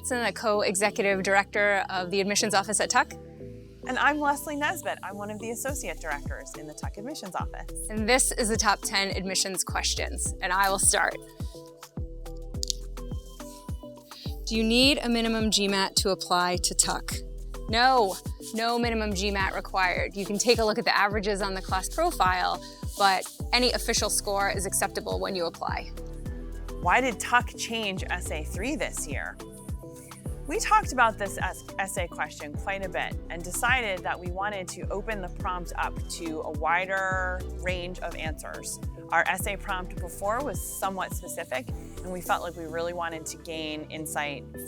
Mitson, a co-executive director of the admissions office at Tuck. And I'm Lesley Nesbitt. I'm one of the associate directors in the Tuck admissions office. And this is the top 10 admissions questions, and I will start. Do you need a minimum GMAT to apply to Tuck? No minimum GMAT required. You can take a look at the averages on the class profile, but any official score is acceptable when you apply. Why did Tuck change Essay 3 this year? We talked about this essay question quite a bit and decided that we wanted to open the prompt up to a wider range of answers. Our essay prompt before was somewhat specific, and we felt like we really wanted to gain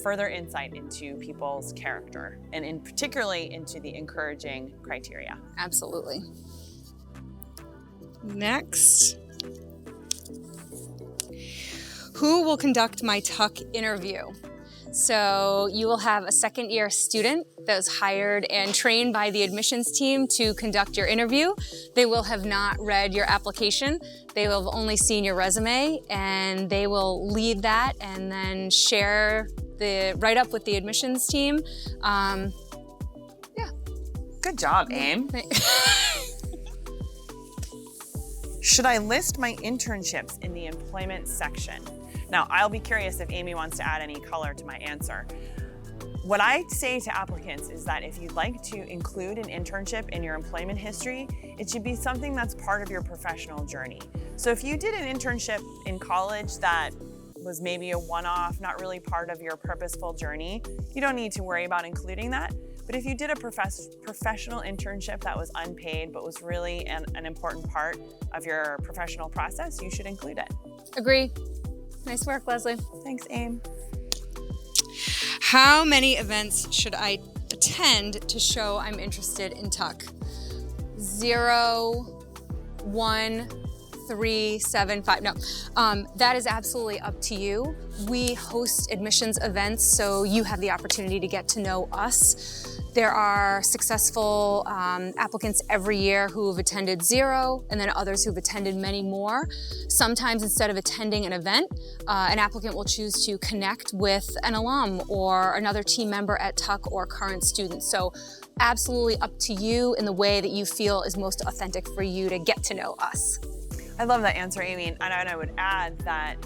further insight into people's character, and particularly into the encouraging criteria. Absolutely. Next. Who will conduct my Tuck interview? So you will have a second-year student that was hired and trained by the admissions team to conduct your interview. They will have not read your application. They will have only seen your resume, and they will lead that and then share the write-up with the admissions team. Yeah. Good job, Aim. Should I list my internships in the employment section? Now, I'll be curious if Amy wants to add any color to my answer. What I say to applicants is that if you'd like to include an internship in your employment history, it should be something that's part of your professional journey. So if you did an internship in college that was maybe a one-off, not really part of your purposeful journey, you don't need to worry about including that. But if you did a professional internship that was unpaid but was really an important part of your professional process, you should include it. Agree. Nice work, Lesley. Thanks, Aim. How many events should I attend to show I'm interested in Tuck? 0, 1, 3, 7, 5. No, that is absolutely up to you. We host admissions events, so you have the opportunity to get to know us. There are successful applicants every year who have attended 0, and then others who've attended many more. Sometimes instead of attending an event, an applicant will choose to connect with an alum or another team member at Tuck or current students. So absolutely up to you in the way that you feel is most authentic for you to get to know us. I love that answer, Amy, and I would add that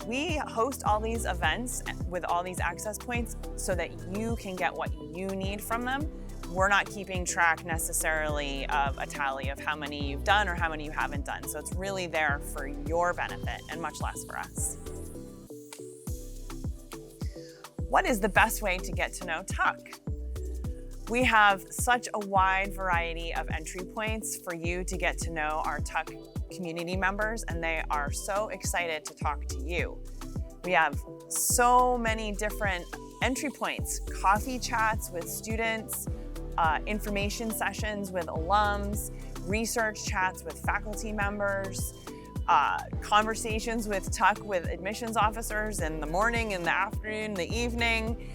we host all these events with all these access points so that you can get what you need from them. We're not keeping track necessarily of a tally of how many you've done or how many you haven't done. So it's really there for your benefit and much less for us. What is the best way to get to know Tuck? We have such a wide variety of entry points for you to get to know our Tuck community members, and they are so excited to talk to you. We have so many different entry points: coffee chats with students, information sessions with alums, research chats with faculty members, conversations with Tuck with admissions officers in the morning, in the afternoon, the evening.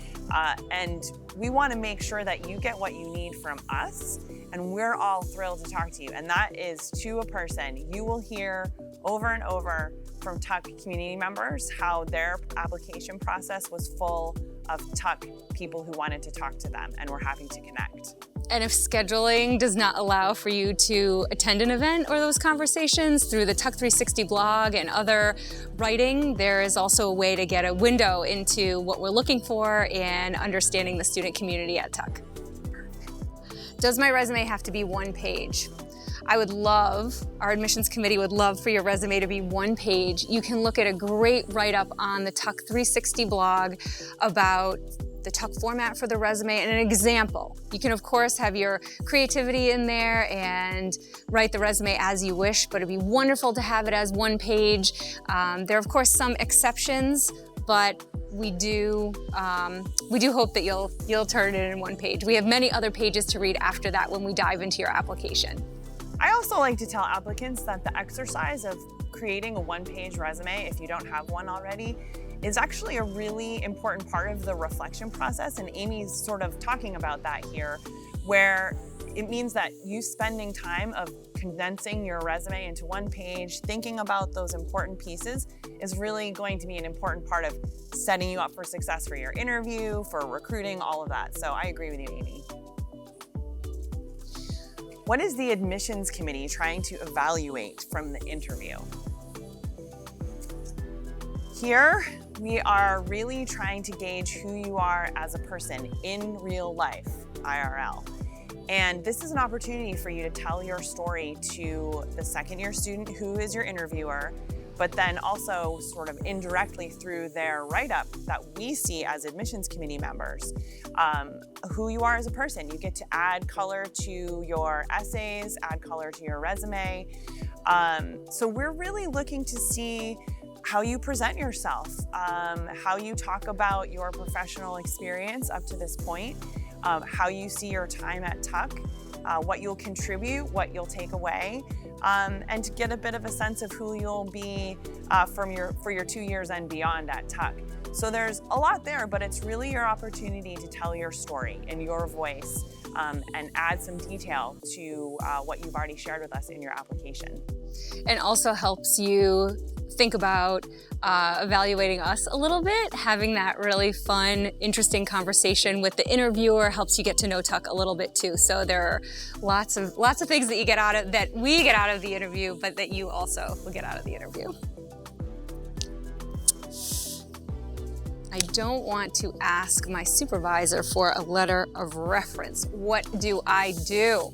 And we want to make sure that you get what you need from us, and we're all thrilled to talk to you. And that is to a person. You will hear over and over from Tuck community members how their application process was full of Tuck people who wanted to talk to them, and we're happy to connect. And if scheduling does not allow for you to attend an event or those conversations, through the Tuck 360 blog and other writing, there is also a way to get a window into what we're looking for and understanding the student community at Tuck. Does my resume have to be one page? I would love, our admissions committee would love for your resume to be one page. You can look at a great write-up on the Tuck 360 blog about the Tuck format for the resume and an example. You can of course have your creativity in there and write the resume as you wish, but it'd be wonderful to have it as one page. There are of course some exceptions, but we do hope that you'll turn it in one page. We have many other pages to read after that when we dive into your application. I also like to tell applicants that the exercise of creating a one-page resume, if you don't have one already, is actually a really important part of the reflection process, and Amy's sort of talking about that here. where it means that you spending time of condensing your resume into one page, thinking about those important pieces is really going to be an important part of setting you up for success for your interview, for recruiting, all of that. So I agree with you, Amy. What is the admissions committee trying to evaluate from the interview? Here, we are really trying to gauge who you are as a person in real life, IRL. And this is an opportunity for you to tell your story to the second-year student who is your interviewer, but then also sort of indirectly through their write-up that we see as admissions committee members, who you are as a person. You get to add color to your essays, add color to your resume. So we're really looking to see how you present yourself, how you talk about your professional experience up to this point, how you see your time at Tuck, what you'll contribute, what you'll take away, and to get a bit of a sense of who you'll be for your 2 years and beyond at Tuck. So there's a lot there, but it's really your opportunity to tell your story in your voice and add some detail to what you've already shared with us in your application. And also helps you think about evaluating us a little bit. Having that really fun, interesting conversation with the interviewer helps you get to know Tuck a little bit too. So there are lots of things that you get out of, that we get out of the interview, but that you also will get out of the interview. I don't want to ask my supervisor for a letter of reference. What do I do?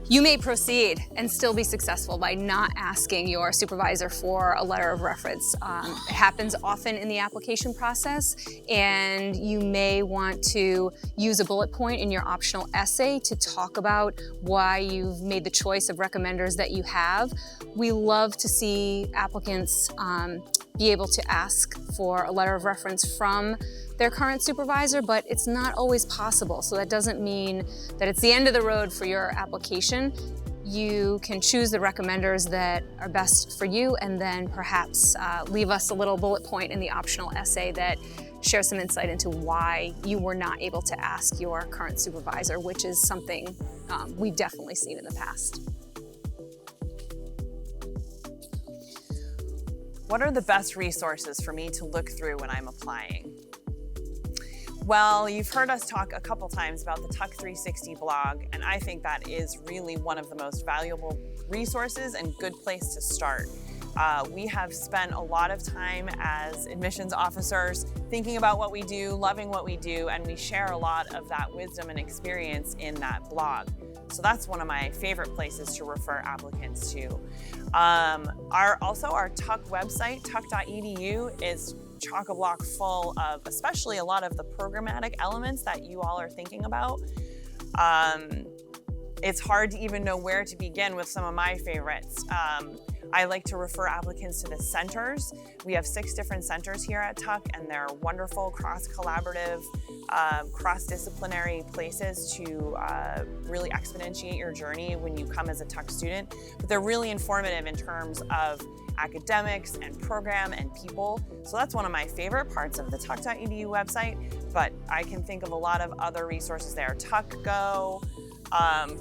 You may proceed and still be successful by not asking your supervisor for a letter of reference. It happens often in the application process, and you may want to use a bullet point in your optional essay to talk about why you've made the choice of recommenders that you have. We love to see applicants be able to ask for a letter of reference from their current supervisor, but it's not always possible. So that doesn't mean that it's the end of the road for your application. You can choose the recommenders that are best for you, and then perhaps leave us a little bullet point in the optional essay that shares some insight into why you were not able to ask your current supervisor, which is something we've definitely seen in the past. What are the best resources for me to look through when I'm applying? Well, you've heard us talk a couple times about the Tuck 360 blog, and I think that is really one of the most valuable resources and good place to start. We have spent a lot of time as admissions officers thinking about what we do, loving what we do, and we share a lot of that wisdom and experience in that blog. So that's one of my favorite places to refer applicants to. Also our Tuck website, tuck.edu, is chock-a-block full of especially a lot of the programmatic elements that you all are thinking about. It's hard to even know where to begin with some of my favorites. I like to refer applicants to the centers. We have 6 different centers here at Tuck, and they're wonderful, cross-collaborative, cross-disciplinary places to really exponentiate your journey when you come as a Tuck student. But they're really informative in terms of academics and program and people. So that's one of my favorite parts of the tuck.edu website, but I can think of a lot of other resources there. Tuck Go,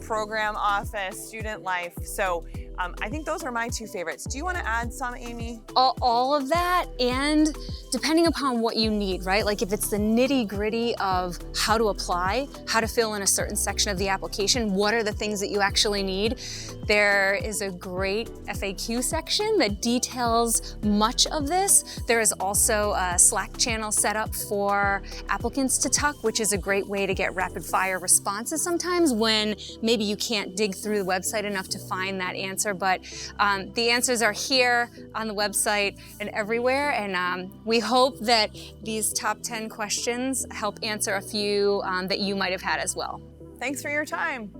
program office, student life. So I think those are my 2 favorites. Do you want to add some, Amy? All of that, and depending upon what you need, right? Like if it's the nitty-gritty of how to apply, how to fill in a certain section of the application, what are the things that you actually need? There is a great FAQ section that details much of this. There is also a Slack channel set up for applicants to Tuck, which is a great way to get rapid-fire responses sometimes when maybe you can't dig through the website enough to find that answer. But the answers are here on the website and everywhere, and we hope that these top 10 questions help answer a few that you might have had as well. Thanks for your time.